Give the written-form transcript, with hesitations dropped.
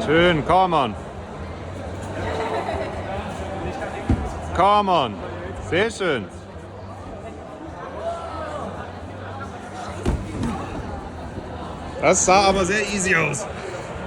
Schön, come on. Come on. Sehr schön. Das sah aber sehr easy aus.